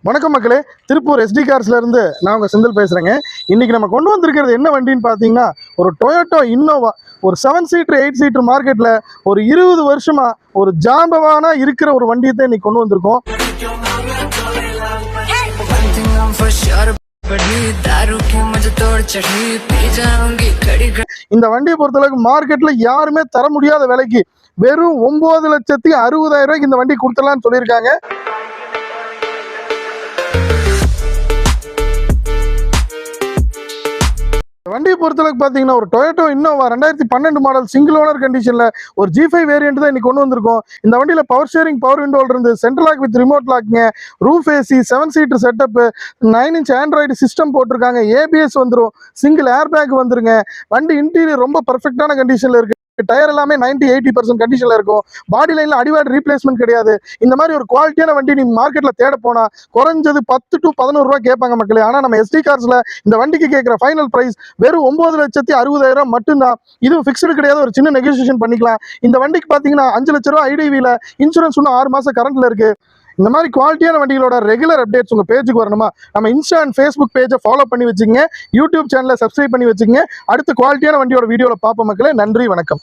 வணக்கம் மக்களே, திருப்பூர் எஸ்டி கார்ஸ்ல இருந்து நான் உங்க செந்தில் பேசுறேங்க. இன்னைக்கு நம்ம கொண்டு வந்திருக்கிறது என்ன வண்டின்னு பார்த்தீங்கன்னா, ஒரு டொயோட்டோ இன்னோவா. ஒரு 7 சீட்டர் 8 சீட்டர் மார்க்கெட்ல ஒரு 20 வருஷமா ஒரு ஜாம்பவானா இருக்கிற ஒரு வண்டியை தான் இன்னைக்கு கொண்டு வந்திருக்கோம். இந்த வண்டியை பொறுத்தளவுக்கு மார்க்கெட்ல யாருமே தர முடியாத விலைக்கு வெறும் 9,60,000 இந்த வண்டி கொடுத்துடலாம்னு சொல்லியிருக்காங்க. வண்டியை பொறுத்தளவுக்கு பார்த்தீங்கன்னா, ஒரு Toyota Innova 2012 model single owner கண்டிஷன்ல ஒரு G5 வேரியன்ட் தான் இன்னைக்கு கொண்டு வந்திருக்கோம். இந்த வண்டியில பவர் ஷேரிங், பவர் விண்டோல இருந்து சென்ட்ரல் லாக் வித் ரிமோட் லாக்ங்க, roof AC, 7 seater setup, 9 inch android system போட்டிருக்காங்க. ABS வந்துடும், சிங்கிள் ஏர் பேக் வந்துருங்க. வண்டி இன்டீரியர் ரொம்ப பர்ஃபெக்டான கண்டிஷன்ல இருக்கு. டயர் எல்லாமே 90-80% கண்டிஷன்ல இருக்கும். பாடி லைன்ல அடிவாடு ரீப்ளேஸ்மெண்ட் கிடையாது. இந்த மாதிரி ஒரு குவாலிட்டியான வண்டி நீங்க மார்க்கெட்ல தேட போனா குறைஞ்சது 10 to 11 ரூபாய் கேட்பாங்க மக்களே. ஆனா நம்ம எஸ்டி கார்ஸ்ல இந்த வண்டிக்கு கேட்கிற ஃபைனல் பிரைஸ் வெறும் 9,60,000 மட்டும்தான். இதுவும் ஃபிக்ஸ்டு கிடையாது, ஒரு சின்ன நெகோசியேஷன் பண்ணிக்கலாம். இந்த வண்டிக்கு பாத்தீங்கன்னா 5 லட்ச ரூபாய் ஐடிவில இன்சூரன்ஸ் இன்னும் 6 மாசம் கரண்ட்ல இருக்கு. இந்த மாதிரி குவாலிட்டியான வண்டிகளோட ரெகுலர் அப்டேட்ஸ் உங்க பேஜுக்கு வரணுமா, நம்ம இன்ஸ்டா அண்ட் ஃபேஸ்புக் பேஜை ஃபாலோ பண்ணி வச்சுங்க, யூடியூப் சேனலை சப்ஸ்கிரைப் பண்ணி வச்சுங்க. அடுத்த குவாலிட்டியான வண்டியோட வீடியோல பார்ப்போம் மக்களே. நன்றி, வணக்கம்.